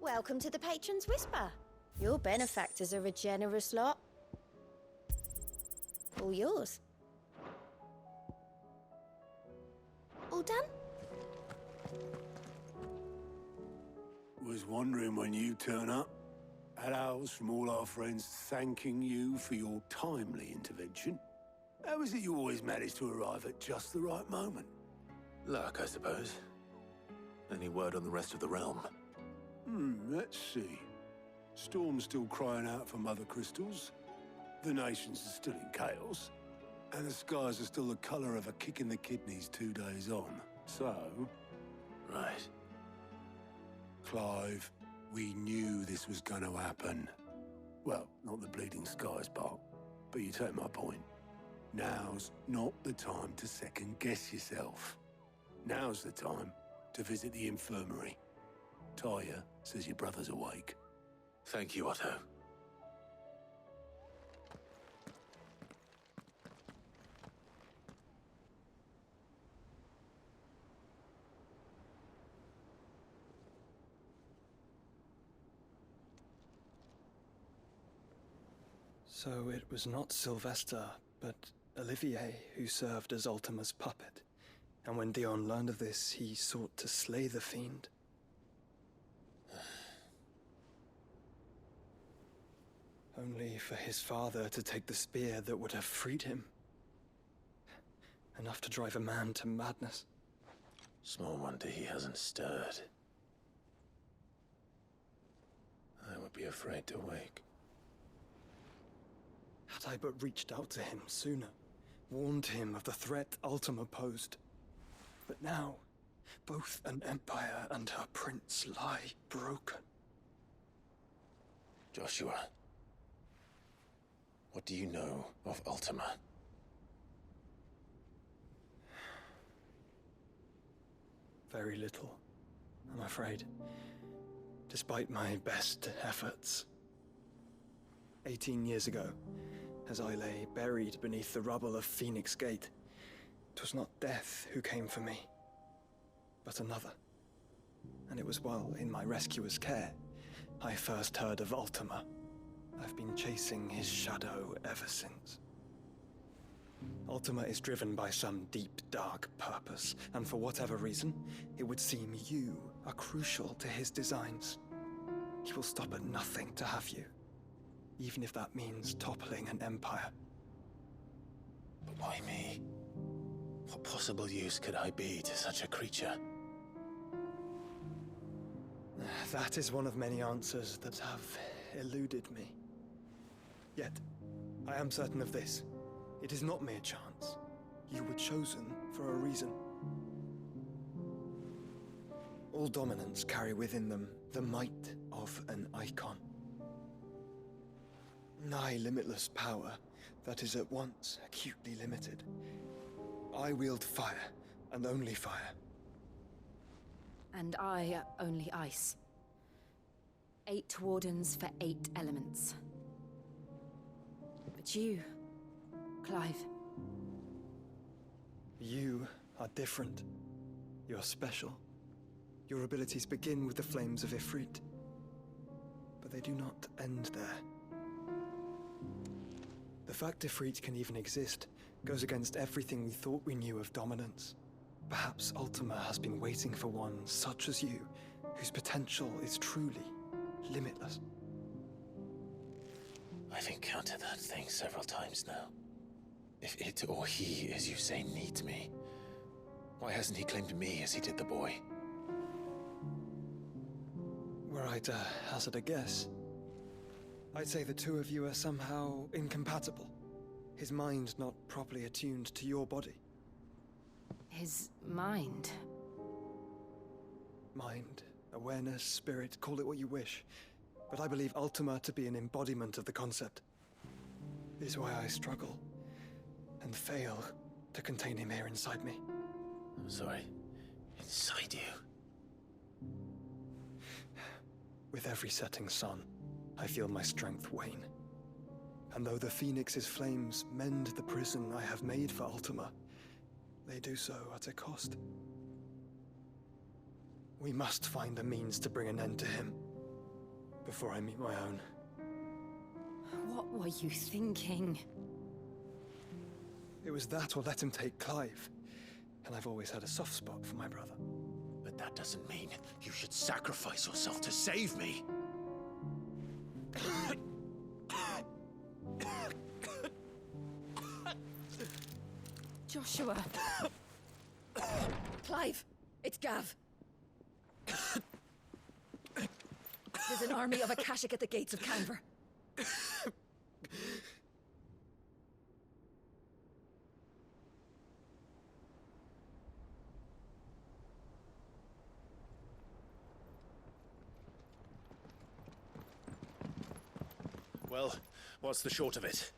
Welcome to the Patron's Whisper. Your benefactors are a generous lot. All yours. All done? Was wondering when you turn up. Hellos from all our friends thanking you for your timely intervention. How is it you always manage to arrive at just the right moment? Luck, I suppose. Any word on the rest of the realm? Let's see. Storm's still crying out for Mother Crystals. The nations are still in chaos. And the skies are still the colour of a kick in the kidneys 2 days on. So... Right. Clive, we knew this was going to happen. Well, not the bleeding skies part, but you take my point. Now's not the time to second-guess yourself. Now's the time to visit the infirmary. Taya says your brother's awake. Thank you, Otto. So it was not Sylvester, but Olivier who served as Ultima's puppet. And when Dion learned of this, he sought to slay the fiend. Only for his father to take the spear that would have freed him. Enough to drive a man to madness. Small wonder he hasn't stirred. I would be afraid to wake. Had I but reached out to him sooner, warned him of the threat Ultima posed. But now, both an empire and her prince lie broken. Joshua, what do you know of Ultima? Very little, I'm afraid. Despite my best efforts. 18 years ago, as I lay buried beneath the rubble of Phoenix Gate, 'twas not death who came for me, but another. And it was while in my rescuer's care, I first heard of Ultima. I've been chasing his shadow ever since. Ultima is driven by some deep, dark purpose, and for whatever reason, it would seem you are crucial to his designs. He will stop at nothing to have you, even if that means toppling an empire. But why me? What possible use could I be to such a creature? That is one of many answers that have eluded me. Yet, I am certain of this. It is not mere chance. You were chosen for a reason. All dominants carry within them the might of an icon. Nigh limitless power that is at once acutely limited. I wield fire, and only fire. And I only ice. 8 wardens for 8 elements. But you, Clive. You are different. You're special. Your abilities begin with the flames of Ifrit. But they do not end there. The fact Ifrit can even exist goes against everything we thought we knew of dominance. Perhaps Ultima has been waiting for one such as you, whose potential is truly limitless. I've encountered that thing several times now. If it or he, as you say, needs me, why hasn't he claimed me as he did the boy? Were I to hazard a guess, I'd say the two of you are somehow incompatible. His mind not properly attuned to your body. His mind. Mind, awareness, spirit, call it what you wish. But I believe Ultima to be an embodiment of the concept. This is why I struggle and fail to contain him here inside me. I'm sorry. Inside you? With every setting sun, I feel my strength wane. And though the Phoenix's flames mend the prison I have made for Ultima, they do so at a cost. We must find a means to bring an end to him. before I meet my own. What were you thinking? It was that or let him take Clive. And I've always had a soft spot for my brother. But that doesn't mean you should sacrifice yourself to save me. Joshua. Clive, it's Gav. There's an army of Akashic at the gates of Canver. Well, what's the short of it?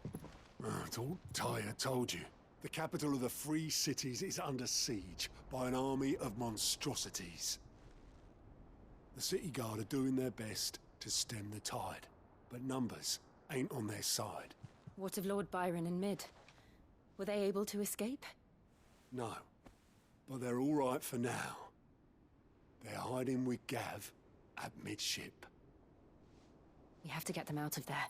It's all Tyre told you. The capital of the Free Cities is under siege by an army of monstrosities. The city guard are doing their best to stem the tide, but numbers ain't on their side. What of Lord Byron and Mid? Were they able to escape? No, but they're all right for now. They're hiding with Gav at midship. We have to get them out of there.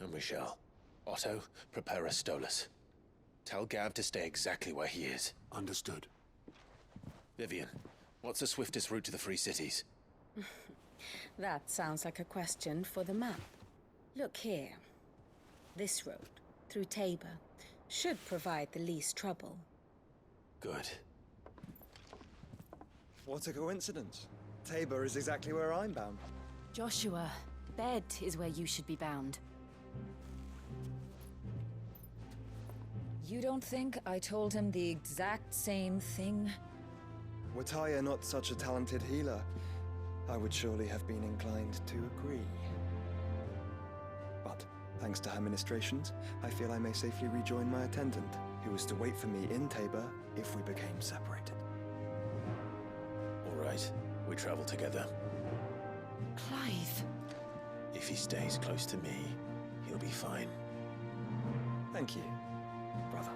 And we shall. Otto, prepare a Stolas. Tell Gav to stay exactly where he is. Understood. Vivian, what's the swiftest route to the Free Cities? That sounds like a question for the map. Look here. This road, through Tabor, should provide the least trouble. Good. What a coincidence. Tabor is exactly where I'm bound. Joshua, bed is where you should be bound. You don't think I told him the exact same thing? Were Tyre not such a talented healer, I would surely have been inclined to agree. But, thanks to her ministrations, I feel I may safely rejoin my attendant, who was to wait for me in Tabor if we became separated. All right, we travel together. Clive. If he stays close to me, he'll be fine. Thank you, brother.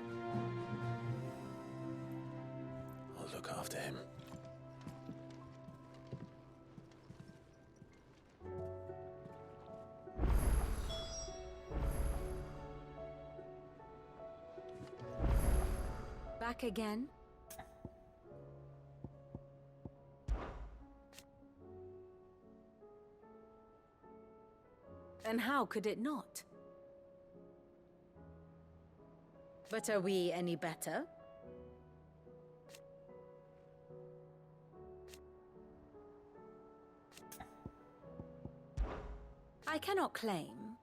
I'll look after him. Back again? And how could it not? But are we any better? I cannot claim.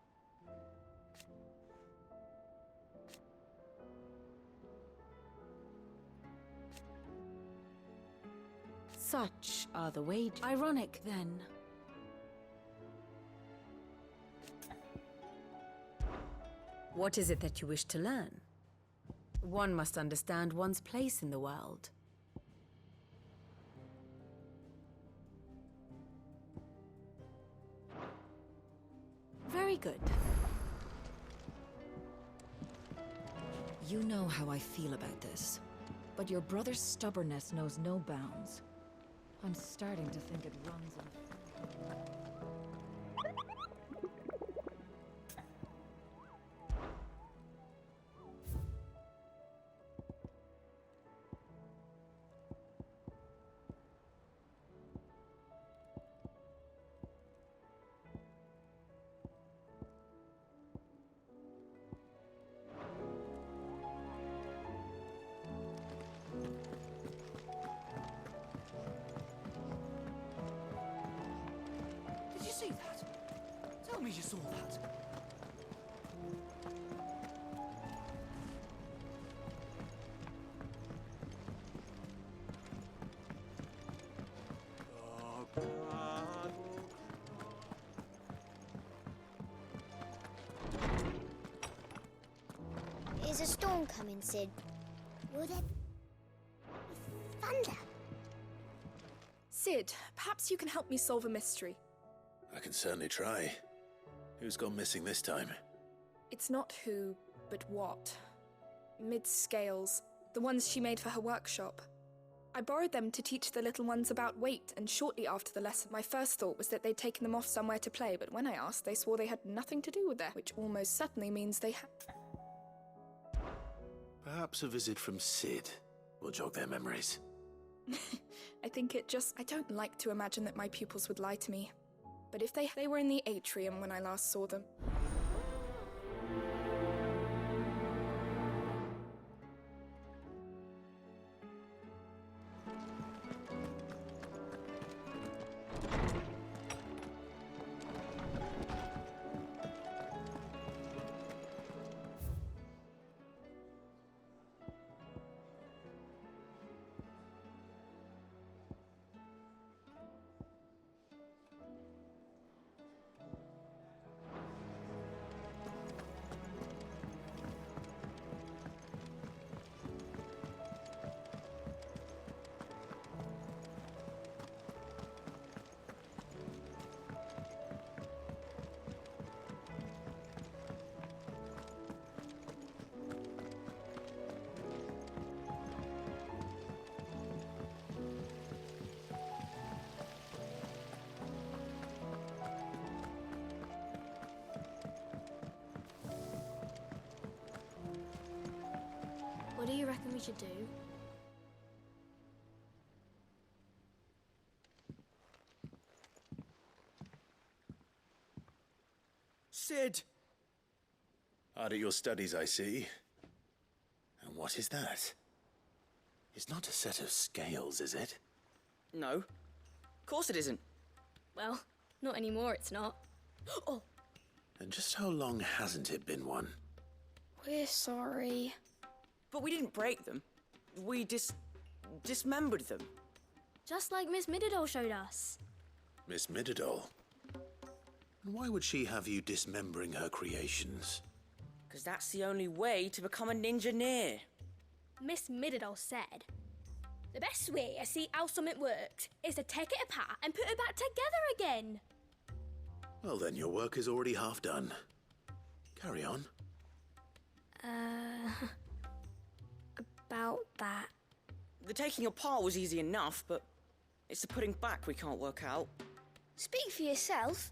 Such are the wages. Ironic, then. What is it that you wish to learn? One must understand one's place in the world. Very good. You know how I feel about this, but your brother's stubbornness knows no bounds. I'm starting to think it runs in... Did you see that? Tell me you saw that. Is a storm coming, Sid? Will there be thunder? Sid, perhaps you can help me solve a mystery. I can certainly try. Who's gone missing this time? It's not who, but what. Mid's scales, the ones she made for her workshop. I borrowed them to teach the little ones about weight, and shortly after the lesson, my first thought was that they'd taken them off somewhere to play, but when I asked, they swore they had nothing to do with that, which almost certainly means they had... Perhaps a visit from Sid will jog their memories. I think I don't like to imagine that my pupils would lie to me. But if they were in the atrium when I last saw them. What do you reckon we should do? Sid! Hard at your studies, I see. And what is that? It's not a set of scales, is it? No. Of course it isn't. Well, not anymore, it's not. Oh! And just how long hasn't it been one? We're sorry. But we didn't break them. We dismembered them. Just like Miss Mididol showed us. Miss Mididol? And why would she have you dismembering her creations? Because that's the only way to become a ninja-neer. Miss Mididol said, the best way to see how something works is to take it apart and put it back together again. Well then, your work is already half done. Carry on. About that. The taking apart was easy enough, but it's the putting back we can't work out. Speak for yourself.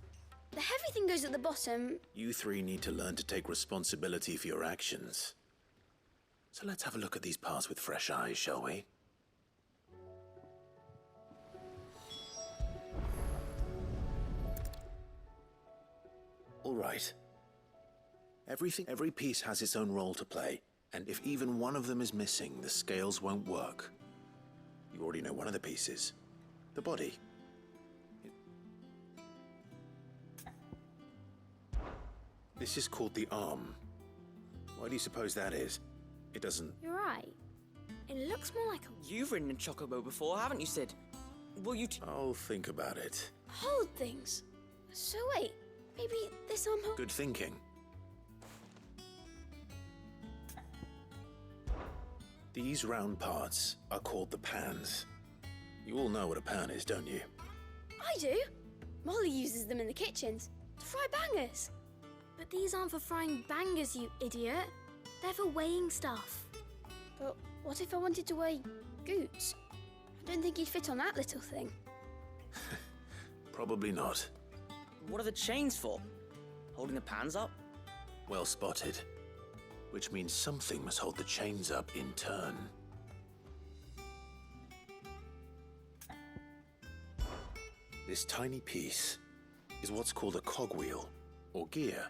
The heavy thing goes at the bottom. You three need to learn to take responsibility for your actions. So let's have a look at these parts with fresh eyes, shall we? All right. Every piece has its own role to play, and if even one of them is missing, the scales won't work. You already know one of the pieces. The body. This is called the arm. Why do you suppose that is? It doesn't... You're right. It looks more like a... You've ridden a chocobo before, haven't you, Sid? Will you I'll think about it. Hold things. So wait, maybe this arm... Good thinking. These round parts are called the pans. You all know what a pan is, don't you? I do. Molly uses them in the kitchens to fry bangers. But these aren't for frying bangers, you idiot. They're for weighing stuff. But what if I wanted to weigh Goots? I don't think he'd fit on that little thing. Probably not. What are the chains for? Holding the pans up? Well spotted. Which means something must hold the chains up in turn. This tiny piece is what's called a cogwheel, or gear.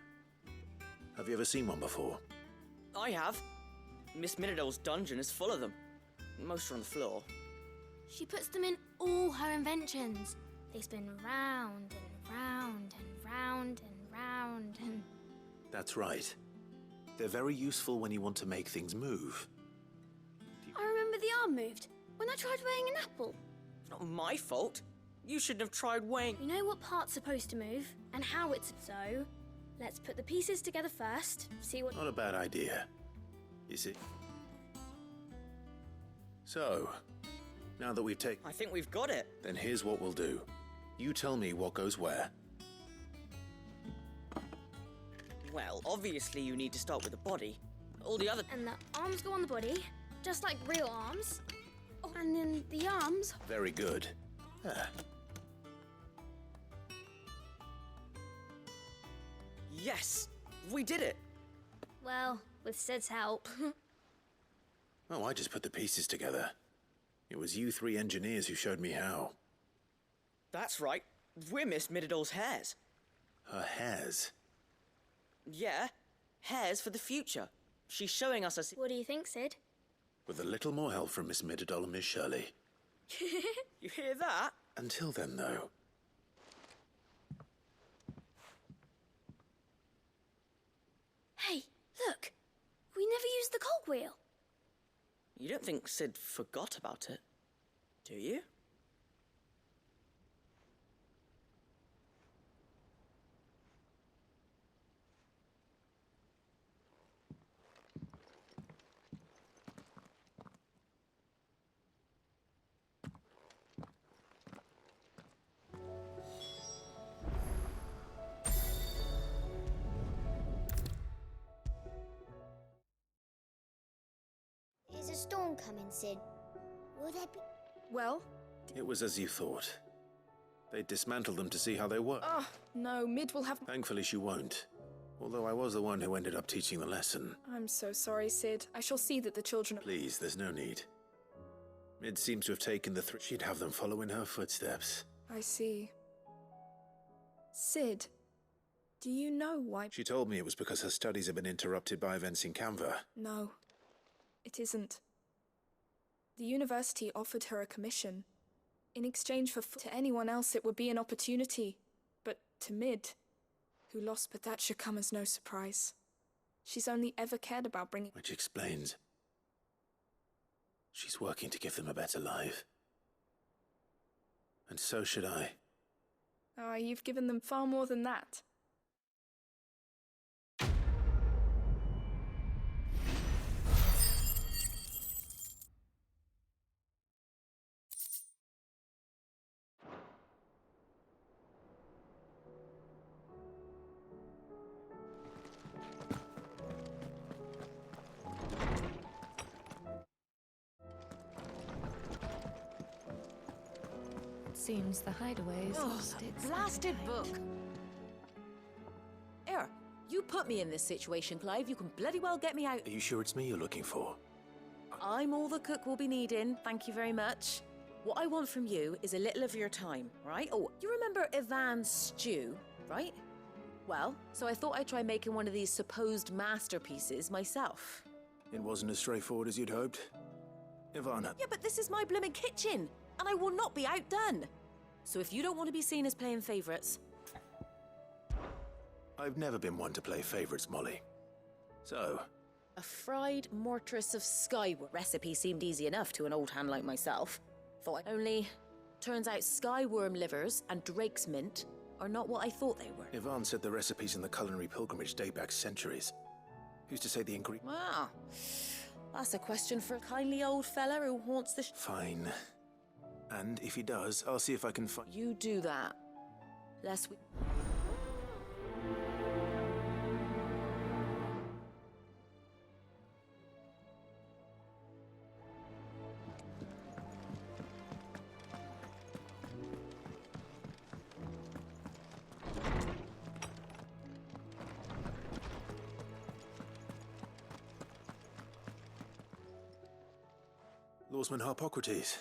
Have you ever seen one before? I have. Miss Mididol's dungeon is full of them. Most are on the floor. She puts them in all her inventions. They spin round and round and round and round and... That's right. They're very useful when you want to make things move. I remember the arm moved when I tried weighing an apple. It's not my fault. You shouldn't have tried weighing... You know what part's supposed to move and how it's... So, let's put the pieces together first, see what... Not a bad idea, is it? So, now that we've taken... I think we've got it. Then here's what we'll do. You tell me what goes where. Well, obviously you need to start with the body. All the other... And the arms go on the body, just like real arms. Oh, And then the arms. Very good. Ah. Yes! We did it! Well, with Sid's help. Oh, I just put the pieces together. It was you three engineers who showed me how. That's right. We're Miss Mididol's hairs. Her hairs? Yeah, hairs for the future. She's showing us a... What do you think, Sid? With a little more help from Miss Mididol and Miss Shirley. You hear that? Until then, though. Hey, look! We never used the cogwheel. You don't think Sid forgot about it, do you? Is a storm coming, Sid? Will there be... Well? It was as you thought. They dismantled them to see how they work. Oh, no, Mid will have... Thankfully she won't. Although I was the one who ended up teaching the lesson. I'm so sorry, Sid. I shall see that the children... Please, there's no need. Mid seems to have taken the she'd have them follow in her footsteps. I see. Sid, do you know why... She told me it was because her studies had been interrupted by events in Canva. No, it isn't. The university offered her a commission. In exchange for... To anyone else it would be an opportunity. But to Mid, who lost, but that should come as no surprise. She's only ever cared about bringing... Which explains... She's working to give them a better life. And so should I. Ah, you've given them far more than that. Seems the hideaways. Oh, that blasted book! Here, you put me in this situation, Clive. You can bloody well get me out. Are you sure it's me you're looking for? I'm all the cook will be needing, thank you very much. What I want from you is a little of your time, right? Oh, you remember Ivan's stew, right? Well, so I thought I'd try making one of these supposed masterpieces myself. It wasn't as straightforward as you'd hoped. Ivana. Yeah, but this is my blooming kitchen, and I will not be outdone. So if you don't want to be seen as playing favourites... I've never been one to play favourites, Molly. So... A fried mortress of Skyworm recipe seemed easy enough to an old hand like myself. Only, turns out Skyworm livers and Drake's mint are not what I thought they were. Ivan said the recipes in the culinary pilgrimage date back centuries. Who's to say the ingredient... Wow. That's a question for a kindly old fella who haunts the... Fine. And if he does, I'll see if I can find... You do that. Lest we... Lawsman Harpocrates.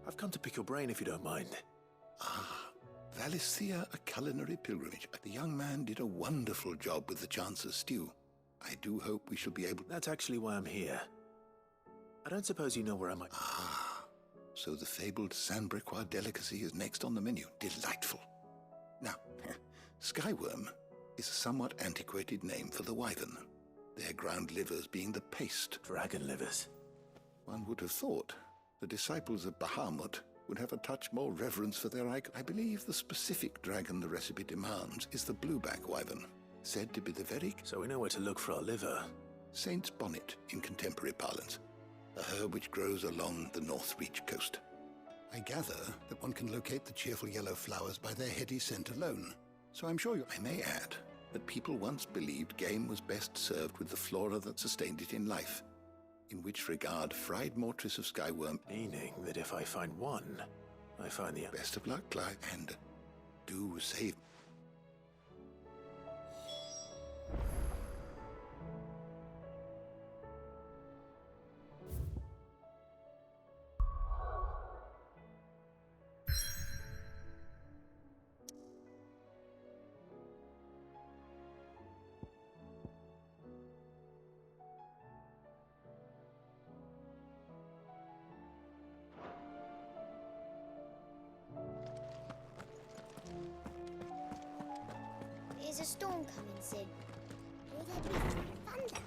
I've come to pick your brain if you don't mind. Ah, Valisthea, a culinary pilgrimage. The young man did a wonderful job with the Chance's stew. I do hope we shall be able... That's actually why I'm here. I don't suppose you know where I might... Ah, so the fabled Sandbrequois delicacy is next on the menu. Delightful. Now, Skyworm is a somewhat antiquated name for the wyvern, their ground livers being the paste. Dragon livers. One would have thought the disciples of Bahamut would have a touch more reverence for their icon. I believe the specific dragon the recipe demands is the blueback wyvern, said to be the very... So we know where to look for our liver. Saint's bonnet in contemporary parlance, a herb which grows along the North Reach coast. I gather that one can locate the cheerful yellow flowers by their heady scent alone. So I'm sure I may add that people once believed game was best served with the flora that sustained it in life. in which regard fried mortress of Skyworm. Meaning that if I find one, I find the other. Best of luck, Clive, and do save. There's a storm coming, Sid. Will there be thunder?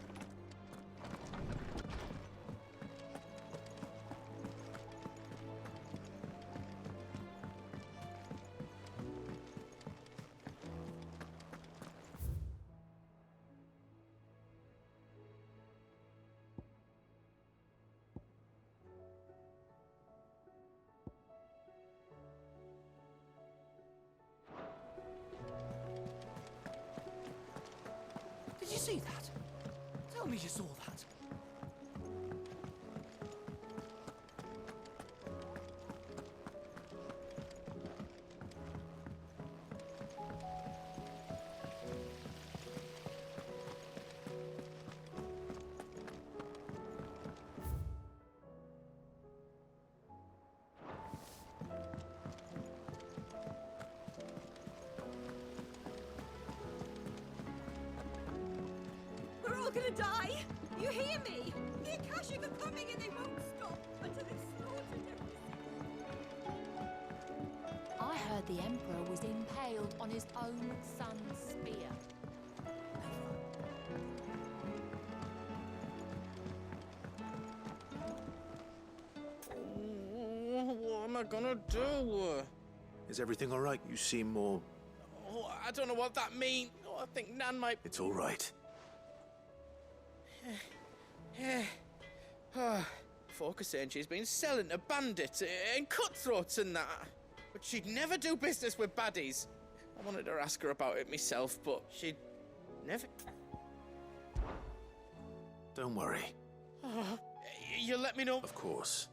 Did you see that? Tell me you saw that. We're all gonna die! You hear me? The Akashic are coming and they won't stop until they've slaughtered everything. I heard the Emperor was impaled on his own son's spear. What am I gonna do? Is everything all right? You seem more... Oh, I don't know what that means. Oh, I think Nan might... It's all right. Focus saying she's been selling to bandits and cutthroats and that. But she'd never do business with baddies. I wanted to ask her about it myself, but she'd never... Don't worry. Oh, you'll let me know? Of course.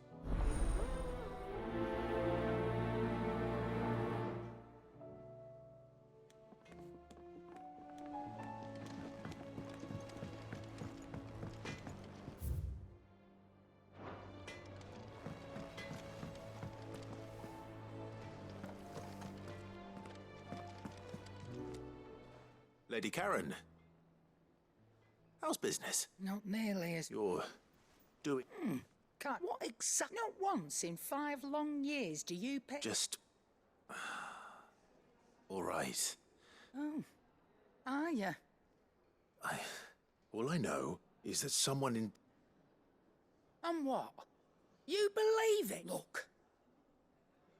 Lady Karen, how's business? Not nearly as... You're doing... Can't... What exactly? Not once in 5 long years do you pay... Just... all right. Oh. Are ya? All I know is that someone in... And what? You believe it? Look,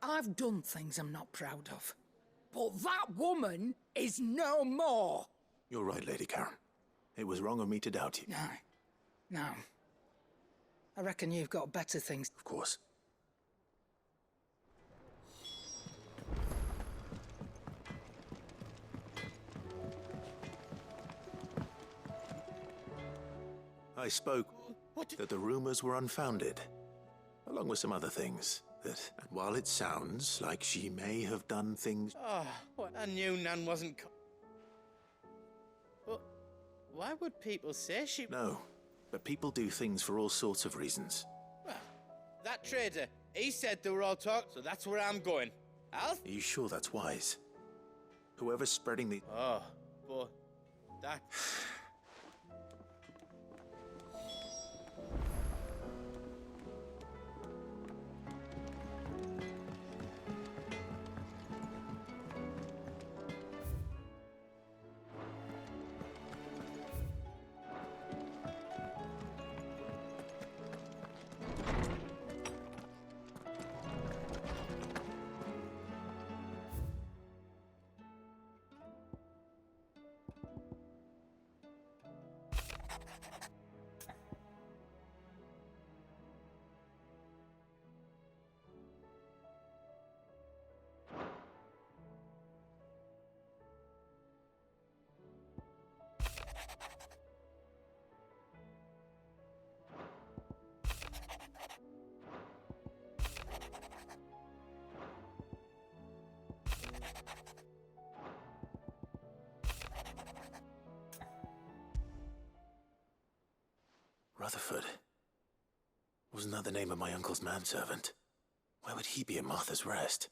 I've done things I'm not proud of. But that woman is no more. You're right, Lady Karen. It was wrong of me to doubt you. No. I reckon you've got better things. Of course. I spoke that the rumors were unfounded, along with some other things. And while it sounds like she may have done things... Oh, well, I knew Nan wasn't... But why would people say she... No, but people do things for all sorts of reasons. Well, that trader, he said they were all talk, so that's where I'm going. Al? Are you sure that's wise? Whoever's spreading the... Oh, but that... Rutherford. Wasn't that the name of my uncle's manservant? Where would he be at Martha's Rest?